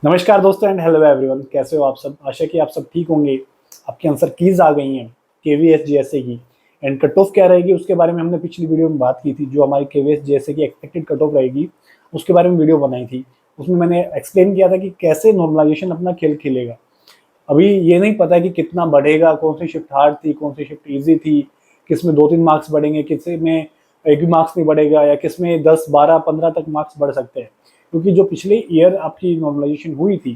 नमस्कार दोस्तों and hello everyone, कैसे हो आप सब। आशा कि आप सब ठीक होंगे। आपकी आंसर कीज आ गई हैं केवीएस जीएसए की। एंड कट ऑफ क्या रहेगी उसके बारे में हमने पिछली वीडियो में बात की थी। जो हमारी केवीएस जीएसए की एक्सपेक्टेड कट ऑफ रहेगी उसके बारे में वीडियो बनाई थी। उसमें मैंने एक्सप्लेन किया था कि कैसे नॉर्मलाइजेशन अपना खेल खेलेगा। अभी ये नहीं पता कि कितना बढ़ेगा, कौन सी शिफ्ट हार्ड थी, कौन सी शिफ्ट ईजी थी, किस में 2-3 मार्क्स बढ़ेंगे, किस में एक भी मार्क्स नहीं बढ़ेगा, या किस में 10, 12, 15 तक मार्क्स बढ़ सकते हैं। क्योंकि जो पिछले ईयर आपकी नॉर्मलाइजेशन हुई थी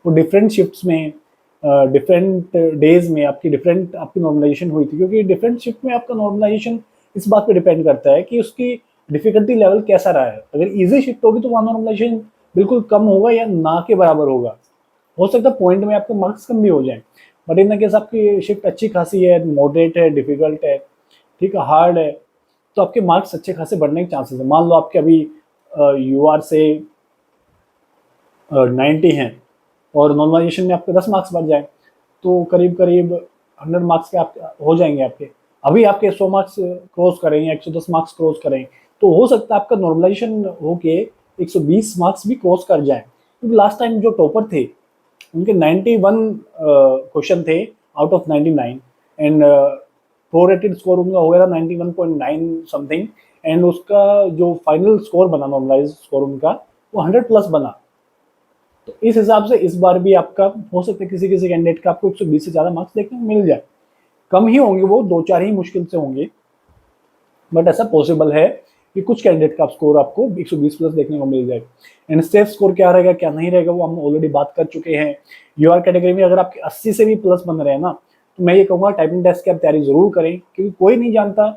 वो डिफरेंट शिफ्ट्स में, डिफरेंट डेज में आपकी डिफरेंट आपकी नॉर्मलाइजेशन हुई थी। क्योंकि डिफरेंट शिफ्ट में आपका नॉर्मलाइजेशन इस बात पे डिपेंड करता है कि उसकी डिफिकल्टी लेवल कैसा रहा है। अगर इजी शिफ्ट होगी तो वहाँ नॉर्मलाइजेशन बिल्कुल कम होगा या ना के बराबर होगा। हो सकता है पॉइंट में आपके मार्क्स कम भी हो जाए। बट इन केस आपकी शिफ्ट अच्छी खासी है, मॉडरेट है, डिफिकल्ट है, ठीक है, हार्ड है, तो आपके मार्क्स अच्छे खासे बढ़ने के चांसेस है। मान लो आपके अभी यू आर से 90 हैं और नॉर्मलाइजेशन में आपके 10 मार्क्स बढ़ जाए तो करीब करीब 100 मार्क्स के आप हो जाएंगे आपके। अभी आपके 100 मार्क्स क्रॉस करें या 110 मार्क्स क्रॉस करें तो हो सकता है आपका नॉर्मलाइजेशन होके 120 मार्क्स भी क्रॉस कर जाए। क्योंकि लास्ट टाइम जो टॉपर थे उनके 91 क्वेश्चन थे out of 99। And prorated score उनका हो गया था 91.9 समथिंग। एंड उसका जो फाइनल स्कोर बना, नॉर्मलाइज स्कोर उनका, वो 100+ बना। तो इस हिसाब से इस बार भी आपका हो सकता है किसी किसी कैंडिडेट का आपको 120 से ज़्यादा मार्क्स देखने को मिल जाए। कम ही होंगे, वो 2-4 ही मुश्किल से होंगे, बट ऐसा पॉसिबल है कि कुछ कैंडिडेट का स्कोर आपको 120+ देखने को मिल जाए। एंड सेफ स्कोर क्या रहेगा क्या नहीं रहेगा वो हम ऑलरेडी बात कर चुके हैं। यूआर कैटेगरी में अगर आपके 80 से भी प्लस बन रहे हैं ना, तो मैं ये कहूँगा टाइपिंग टेस्ट की आप तैयारी जरूर करें, क्योंकि कोई नहीं जानता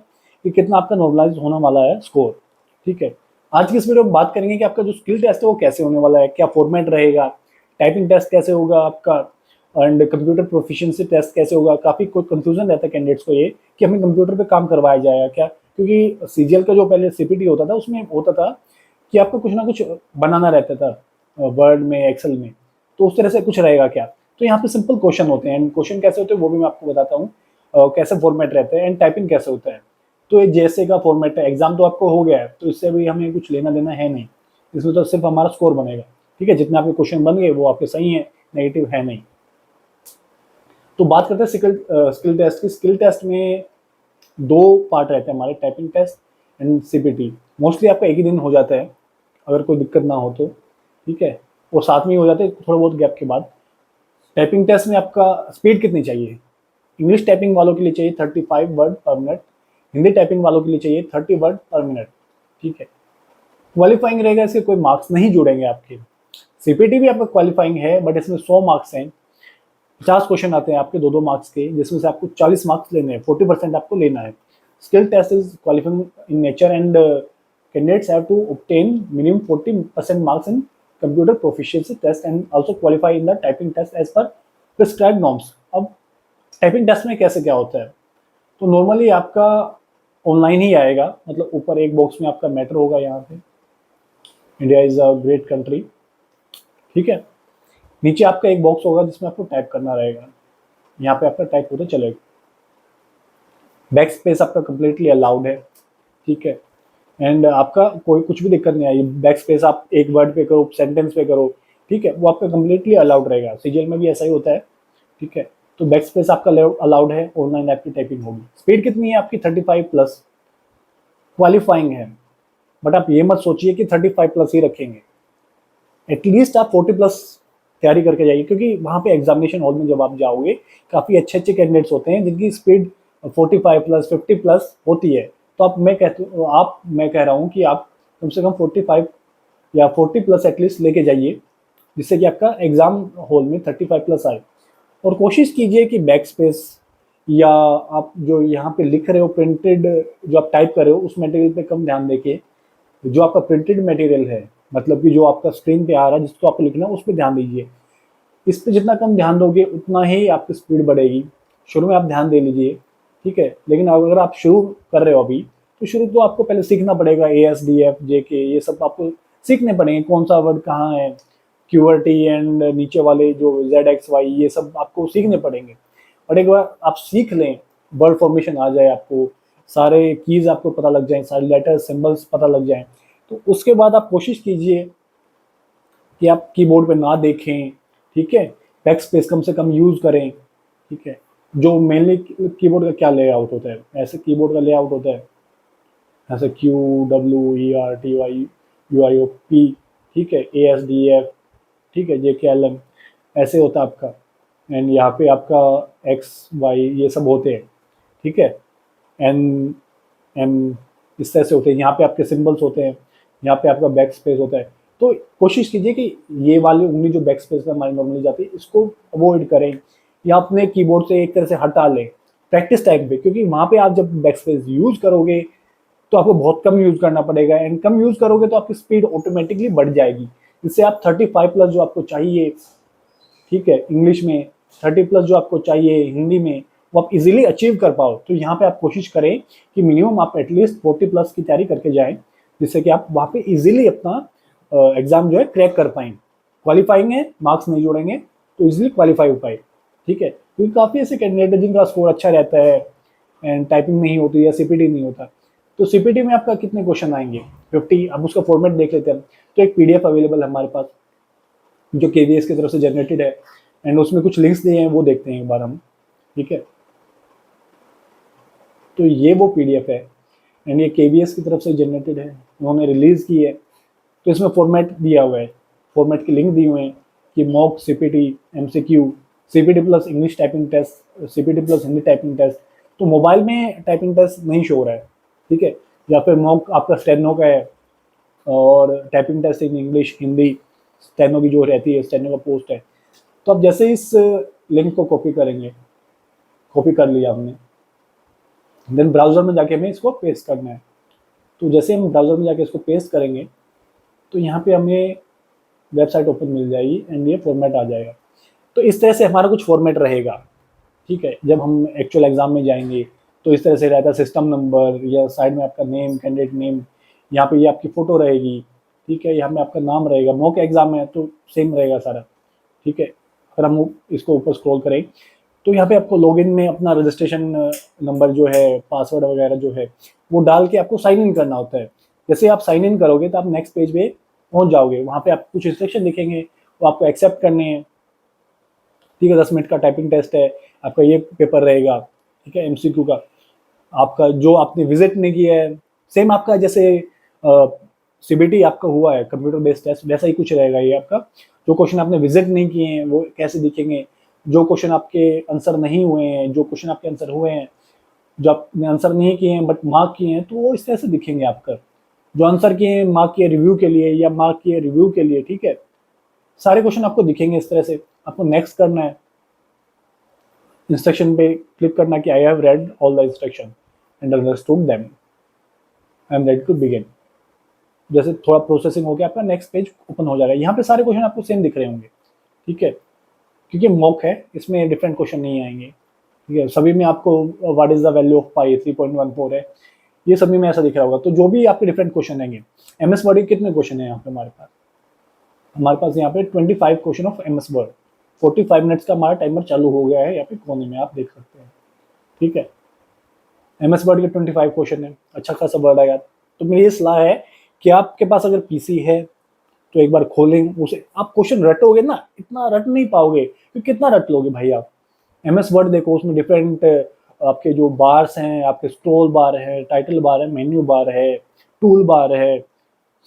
कि कितना आपका नॉर्मलाइज होने वाला है स्कोर। ठीक है, आज की इस वीडियो में बात करेंगे कि आपका जो स्किल टेस्ट है वो कैसे होने वाला है, क्या फॉर्मेट रहेगा, टाइपिंग टेस्ट कैसे होगा आपका, एंड कंप्यूटर प्रोफिशिएंसी टेस्ट कैसे होगा। काफ़ी कोई कंफ्यूजन रहता है कैंडिडेट्स को ये कि हमें कंप्यूटर पे काम करवाया जाएगा क्या। क्योंकि सीजीएल का जो पहले सीपीटी होता था उसमें होता था कि आपको कुछ ना कुछ बनाना रहता था वर्ड में, एक्सेल में, तो उस तरह से कुछ रहेगा क्या। तो यहाँ पे सिंपल क्वेश्चन होते हैं, एंड क्वेश्चन कैसे होते हैं वो भी मैं आपको बताता हूँ, कैसे फॉर्मेट रहते हैं एंड टाइपिंग कैसे होता है। तो ये जैसे का फॉर्मेट है, एग्जाम तो आपको हो गया है तो इससे भी हमें कुछ लेना देना है नहीं। इसमें तो सिर्फ हमारा स्कोर बनेगा। ठीक है, जितने आपके क्वेश्चन बन गए वो आपके सही है, नेगेटिव है नहीं। तो बात करते हैं स्किल टेस्ट की। स्किल टेस्ट में दो पार्ट रहते हैं हमारे, typing test and CPT. Mostly आपका एक ही दिन हो जाता है अगर कोई दिक्कत ना हो तो। ठीक है, और साथ में ही हो जाते हैं थोड़ा बहुत गैप के बाद। टाइपिंग टेस्ट में आपका स्पीड कितनी चाहिए? इंग्लिश टाइपिंग वालों के लिए चाहिए 35 वर्ड पर मिनट, हिंदी टाइपिंग वालों के लिए चाहिए 30 वर्ड पर मिनट। ठीक है, क्वालिफाइंग रहेगा, इसके कोई मार्क्स नहीं जुड़ेंगे आपके। सीपीटी भी आपका क्वालिफाइंग है बट इसमें 100 मार्क्स हैं। 50 क्वेश्चन आते हैं आपके 2-2 मार्क्स के, जिसमें से आपको 40 मार्क्स लेने हैं, 40% आपको लेना है। Skill test is qualifying in nature and candidates have to obtain minimum 40% marks in computer proficiency test and also qualify in the typing test as per prescribed norms। अब टाइपिंग टेस्ट में कैसे क्या होता है, तो नॉर्मली आपका online ही आएगा। मतलब ऊपर एक बॉक्स में आपका मैटर होगा, यहाँ पे India is a great country. ठीक है, नीचे आपका एक बॉक्स होगा जिसमें आपको टाइप करना रहेगा। यहाँ पे आपका टाइप होते चलेगा। बैक स्पेस आपका कम्प्लीटली अलाउड है। ठीक है, एंड आपका कोई कुछ भी दिक्कत नहीं आई, बैक स्पेस आप एक वर्ड पे करो, सेंटेंस पे करो, ठीक है, वो आपका कम्प्लीटली अलाउड रहेगा। सीजीएल में भी ऐसा ही होता है। ठीक है, तो बैक स्पेस आपका अलाउड है। ऑनलाइन आपकी टाइपिंग होगी। स्पीड कितनी है आपकी? 35+। क्वालिफाइंग है, बट आप ये मत सोचिए कि 35+ ही रखेंगे। एटलीस्ट आप 40+ तैयारी करके जाइए, क्योंकि वहाँ पे एग्जामिनेशन हॉल में जब आप जाओगे काफ़ी अच्छे अच्छे कैंडिडेट्स होते हैं जिनकी स्पीड 45+, 50+ होती है। तो आप मैं कह रहा हूँ कि आप कम से कम 45 या 40+ एटलीस्ट लेके जाइए, जिससे कि आपका एग्जाम हॉल में 35+ आए। और कोशिश कीजिए कि बैक स्पेस या आप जो यहाँ पे लिख रहे हो, प्रिंटेड जो आप टाइप कर रहे हो उस मटेरियल पे कम ध्यान देके जो आपका प्रिंटेड मटेरियल है, मतलब कि जो आपका स्क्रीन पे आ रहा है जिसको आपको लिखना है, उस पर ध्यान दीजिए। इस पे जितना कम ध्यान दोगे उतना ही आपकी स्पीड बढ़ेगी। शुरू में आप ध्यान दे लीजिए, ठीक है, लेकिन अगर आप शुरू कर रहे हो अभी, तो शुरू तो आपको पहले सीखना पड़ेगा। ASDF JK ये सब आपको सीखने पड़ेंगे, कौन सा वर्ड कहाँ है, QWERTY एंड नीचे वाले जो ZXY ये सब आपको सीखने पड़ेंगे। और एक बार आप सीख लें, वर्ड फॉर्मेशन आ जाए, आपको सारे कीज आपको पता लग जाए, सारे लेटर सिंबल्स पता लग जाए, तो उसके बाद आप कोशिश कीजिए कि आप कीबोर्ड पे ना देखें, ठीक है, बैक स्पेस कम से कम यूज़ करें, ठीक है। जो मेनली कीबोर्ड का क्या लेआउट होता है, ऐसे कीबोर्ड का लेआउट होता है ऐसे QWERTY UIOP, ठीक है, ASDF, ठीक है, JKLM, ऐसे होता है आपका। एंड यहाँ पे आपका XY ये सब होते हैं, ठीक है, M इस तरह से होते हैं। यहाँ पे आपके सिंबल्स होते हैं, यहाँ पे आपका बैक स्पेस होता है। तो कोशिश कीजिए कि ये वाली उंगली जो बैक स्पेस में हमारी नॉर्मली जाती है इसको अवॉइड करें या अपने कीबोर्ड से एक तरह से हटा लें प्रैक्टिस टाइम पे, क्योंकि वहाँ पे आप जब बैक स्पेस यूज करोगे तो आपको बहुत कम यूज करना पड़ेगा, एंड कम यूज करोगे तो आपकी स्पीड ऑटोमेटिकली बढ़ जाएगी, जिससे आप 35 प्लस जो आपको चाहिए, ठीक है, इंग्लिश में 30 प्लस जो आपको चाहिए हिंदी में, वो आप इजीली अचीव कर पाओ। तो यहाँ पे आप कोशिश करें कि मिनिमम आप एटलीस्ट 40 प्लस की तैयारी करके जाएं, जिससे कि आप वहाँ पे इजीली अपना एग्जाम जो है क्रैक कर पाएँ। क्वालिफाइंग है, मार्क्स नहीं जोड़ेंगे तो इजीली क्वालिफाई हो पाए, ठीक है, क्योंकि काफ़ी ऐसे कैंडिडेट है जिनका स्कोर अच्छा रहता है एंड टाइपिंग नहीं होती या सीपीटी नहीं होता। तो सीपीटी में आपका कितने क्वेश्चन आएंगे, 50। अब उसका फॉर्मेट देख लेते हैं। तो एक पीडीएफ अवेलेबल है हमारे पास जो केवीएस की तरफ से जनरेटेड है, एंड उसमें कुछ लिंक्स दिए हैं, वो देखते हैं एक बार हम, ठीक है। तो ये वो पीडीएफ है एंड ये केवीएस की तरफ से जनरेटेड है, उन्होंने रिलीज़ की है। तो इसमें फॉर्मेट दिया हुआ है, फॉर्मेट के लिंक दिए हुए हैं कि mock CPT, MCQ, CPT plus English typing test, CPT plus Hindi typing test. तो मोबाइल में टाइपिंग टेस्ट नहीं शो हो रहा है, ठीक है, या फिर मॉक आपका स्टेनो का है और typing test in English Hindi steno की जो रहती है, स्टेनो का पोस्ट है। तो अब जैसे इस लिंक को कॉपी करेंगे, कॉपी कर लिया हमने, देन ब्राउज़र में जाके हमें इसको पेस्ट करना है। तो जैसे हम ब्राउज़र में जाके इसको पेस्ट करेंगे तो यहाँ पे हमें वेबसाइट ओपन मिल जाएगी एंड ये फॉर्मेट आ जाएगा। तो इस तरह से हमारा कुछ फॉर्मेट रहेगा, ठीक है। जब हम एक्चुअल एग्जाम में जाएंगे तो इस तरह से रहता है, सिस्टम नंबर या साइड में आपका नेम, कैंडिडेट नेम, यहाँ पे ये आपकी फ़ोटो रहेगी, ठीक है, यहाँ में आपका नाम रहेगा। मॉक एग्जाम है तो सेम रहेगा सारा, ठीक है। अगर हम इसको ऊपर स्क्रॉल करें तो यहाँ पे आपको लॉगिन में अपना रजिस्ट्रेशन नंबर जो है, पासवर्ड वगैरह जो है वो डाल के आपको साइन इन करना होता है। जैसे आप साइन इन करोगे तो आप नेक्स्ट पेज पे पहुँच जाओगे, वहाँ पे आप कुछ इंस्ट्रक्शन दिखेंगे, वो आपको एक्सेप्ट करने हैं, ठीक है। 10 मिनट का टाइपिंग टेस्ट है, आपका ये पेपर रहेगा, ठीक है, एमसीक्यू का। आपका जो आपने विजिट नहीं किया है, सेम आपका जैसे सीबीटी आपका हुआ है कंप्यूटर बेस्ड टेस्ट, वैसा ही कुछ रहेगा ये आपका। जो क्वेश्चन आपने विजिट नहीं किए हैं वो कैसे दिखेंगे, जो क्वेश्चन आपके आंसर नहीं हुए हैं, जो क्वेश्चन आपके आंसर हुए हैं, जो आपने आंसर नहीं किए हैं बट मार्क किए हैं, तो वो इस तरह से दिखेंगे आपका। जो आंसर किए हैं मार्क किए रिव्यू के लिए या मार्क किए रिव्यू के लिए, ठीक है, सारे क्वेश्चन आपको दिखेंगे इस तरह से। आपको नेक्स्ट करना है, इंस्ट्रक्शन पे क्लिक करना कि I have read all the instruction and understood them, I am ready to begin. जैसे थोड़ा प्रोसेसिंग हो गया आपका, नेक्स्ट पेज ओपन हो जाएगा। यहाँ पे सारे क्वेश्चन आपको सेम दिख रहे होंगे, ठीक है, क्योंकि मॉक है, इसमें डिफरेंट क्वेश्चन नहीं आएंगे, ठीक है। सभी में आपको what is the value of pi 3.14 है, ये सभी में ऐसा दिख रहा होगा। तो जो भी आपके डिफरेंट क्वेश्चन आएंगे, एमएस वर्ड के कितने क्वेश्चन है यहाँ पे हमारे पास यहाँ पे 25 question of MS word. 45 minutes का हमारा टाइमर चालू हो गया है, यहाँ पे कोने में आप देख सकते हैं, ठीक है। एमएस वर्ड के 25 क्वेश्चन है, अच्छा खासा वर्ड आएगा। तो मेरी ये सलाह है कि आपके पास अगर पीसी है तो एक बार खोलें उसे। आप क्वेश्चन रटोगे ना, इतना रट नहीं पाओगे, क्योंकि कितना रट लोगे भाई आप। एमएस वर्ड देखो, उसमें डिफरेंट आपके जो बार्स हैं, आपके स्क्रॉल बार है, टाइटल बार है, मेन्यू बार है, टूल बार है,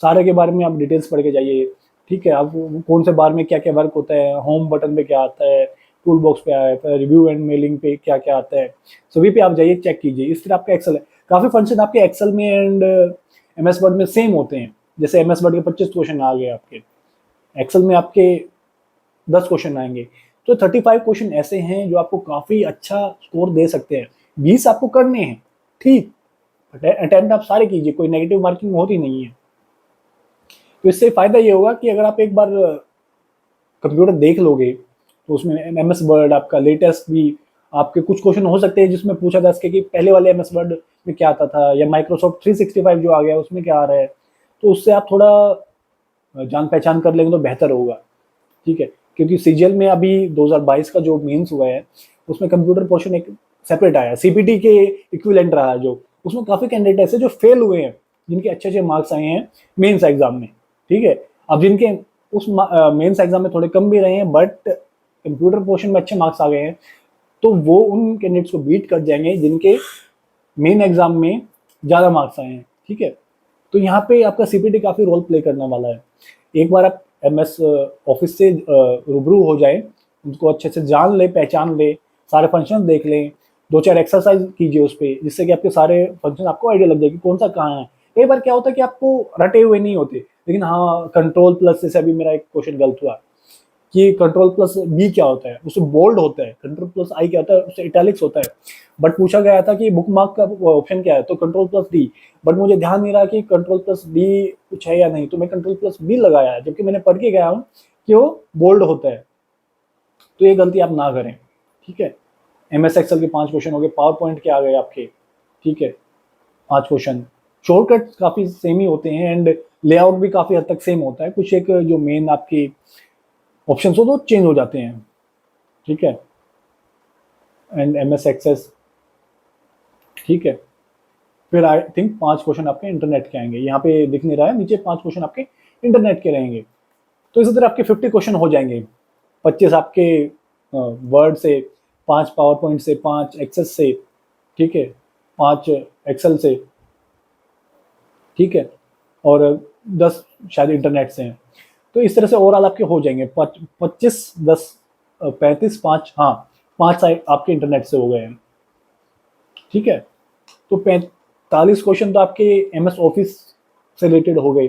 सारे के बारे में आप डिटेल्स पढ़ के जाइए, ठीक है। आप कौन से बार में क्या क्या वर्क होता है, होम बटन पे क्या आता है, टूल बॉक्स पे आता है, रिव्यू एंड मेलिंग पे क्या क्या आता है, सभी पे आप जाइए, चेक कीजिए। इस तरह आपका एक्सेल है, काफ़ी फंक्शन आपके एक्सेल में एंड एमएस वर्ड में सेम होते हैं। जैसे एमएस वर्ड के 25 क्वेश्चन आ गए आपके, एक्सेल में आपके 10 क्वेश्चन आएंगे। तो 35 क्वेश्चन ऐसे हैं जो आपको काफ़ी अच्छा स्कोर दे सकते हैं। 20 आपको करने हैं, ठीक, अटेम्प्ट आप सारे कीजिए, कोई नेगेटिव मार्किंग होती नहीं है। तो इससे फ़ायदा ये होगा कि अगर आप एक बार कंप्यूटर देख लोगे तो उसमें एमएस वर्ड आपका लेटेस्ट भी आपके कुछ क्वेश्चन हो सकते हैं जिसमें पूछा जा सके कि पहले वाले एमएस वर्ड में क्या आता था, या माइक्रोसॉफ्ट 365 जो आ गया उसमें क्या आ रहा है। तो उससे आप थोड़ा जान पहचान कर लेंगे तो बेहतर होगा, ठीक है। क्योंकि सीजीएल में अभी 2022 का जो मेंस हुआ है उसमें कंप्यूटर पोर्शन एक सेपरेट आया, सीपीटी के इक्विवेलेंट रहा, जो उसमें काफ़ी कैंडिडेट ऐसे जो फेल हुए हैं, जिनके अच्छे अच्छे मार्क्स आए हैं मेंस एग्जाम में, ठीक है। अब जिनके उस मेंस एग्जाम में थोड़े कम भी रहे हैं, बट कंप्यूटर पोर्शन में अच्छे मार्क्स आ गए हैं, तो वो उन कैंडिडेट्स को बीट कर जाएंगे जिनके मेन एग्जाम में ज़्यादा मार्क्स आए हैं। ठीक है, तो यहाँ पे आपका सीपीटी काफ़ी रोल प्ले करने वाला है। एक बार आप एमएस ऑफिस से रूबरू हो जाए, उनको अच्छे से जान ले, पहचान ले, सारे फंक्शन देख लें, 2-4 एक्सरसाइज कीजिए उस पर, जिससे कि आपके सारे फंक्शन आपको आइडिया लग जाएगी कौन सा कहाँ है। कई बार क्या होता है कि आपको रटे हुए नहीं होते, लेकिन हाँ कंट्रोल प्लस, जैसे अभी मेरा एक क्वेश्चन गलत हुआ कि कंट्रोल प्लस बी क्या होता है, उससे बोल्ड होता है, कंट्रोल प्लस आई क्या होता है, उससे इटैलिक्स होता है। बट पूछा गया था कि बुक मार्क का ऑप्शन क्या है, तो कंट्रोल प्लस डी, बट मुझे ध्यान नहीं रहा कि कंट्रोल प्लस डी कुछ है या नहीं, तो मैं कंट्रोल प्लस बी लगाया है, जबकि मैंने पढ़ के गया हूँ कि वो बोल्ड होता है। तो ये गलती आप ना करें। ठीक है, एमएस एक्सेल के 5 क्वेश्चन हो गए, पावर पॉइंट के आ गए आपके। ठीक है, 5 क्वेश्चन, शॉर्टकट काफ़ी सेम ही होते हैं एंड लेआउट भी काफ़ी हद तक सेम होता है, कुछ एक जो मेन आपकी ऑप्शन हो तो चेंज हो जाते हैं। ठीक है, एंड एमएस एक्सेस। ठीक है, फिर आई थिंक 5 क्वेश्चन आपके इंटरनेट के आएंगे, यहाँ पे दिख नहीं रहा है, नीचे 5 क्वेश्चन आपके इंटरनेट के रहेंगे। तो इसी तरह आपके 50 क्वेश्चन हो जाएंगे, 25 आपके वर्ड से, 5 पावर पॉइंट से, 5 एक्सेस से, ठीक है, 5 एक्सेल से, ठीक है, और 10 शायद इंटरनेट से हैं। तो इस तरह से ओवरऑल आपके हो जाएंगे 25, 10, 35, 5, हाँ 5 साइड आपके इंटरनेट से हो गए हैं। ठीक है, तो 45 क्वेश्चन तो आपके एमएस ऑफिस से रिलेटेड हो गए।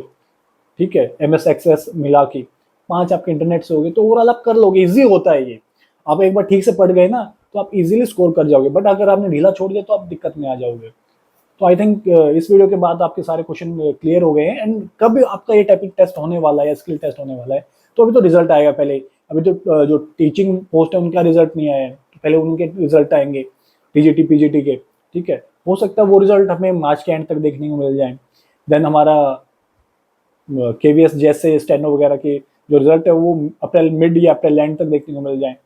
ठीक है, एमएस एक्सेस मिला के 5 आपके इंटरनेट से हो गए, तो ओवरऑल आप कर लोगे, इजी होता है ये। आप एक बार ठीक से पढ़ गए ना तो आप इजीली स्कोर कर जाओगे, बट अगर आपने ढीला छोड़ दिया तो आप दिक्कत में आ जाओगे। तो आई थिंक इस वीडियो के बाद आपके सारे क्वेश्चन क्लियर हो गए हैं। एंड कब आपका ये टाइपिंग टेस्ट होने वाला है या स्किल टेस्ट होने वाला है, तो अभी तो रिजल्ट आएगा पहले, अभी तो जो टीचिंग पोस्ट है उनका रिजल्ट नहीं आया है, तो पहले उनके रिजल्ट आएंगे, टीजीटी पीजीटी के। ठीक है, हो सकता है वो रिजल्ट हमें मार्च के एंड तक देखने को मिल जाए। देन हमारा केवीएस जैसे स्टेनो वगैरह के जो रिजल्ट है वो अप्रैल मिड या अप्रैल एंड तक देखने को मिल जाए।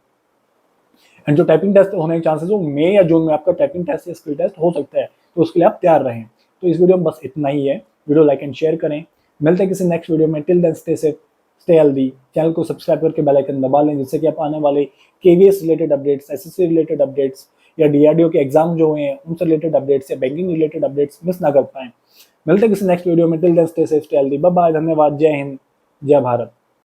एंड जो टाइपिंग टेस्ट होने के चांसेस हो मई या जून में आपका टाइपिंग टेस्ट या स्किल टेस्ट हो सकता है, तो उसके लिए आप तैयार रहें। तो इस वीडियो में बस इतना ही है, वीडियो लाइक एंड शेयर करें। मिलते हैं किसी नेक्स्ट वीडियो में, till then stay safe, stay healthy. Channel को सब्सक्राइब करके बेल आइकन दबा लें, जिससे कि आप आने वाले KVS related updates, SSC related updates या डीआरडीओ के एग्जाम जो हुए हैं उनसे रिलेटेड अपडेट्स या बैंकिंग रिलेटेड अपडेट्स मिस ना कर पाएं। मिलते हैं किसी नेक्स्ट वीडियो में, till then stay safe, stay healthy, bye bye, धन्यवाद, जय हिंद, जय भारत।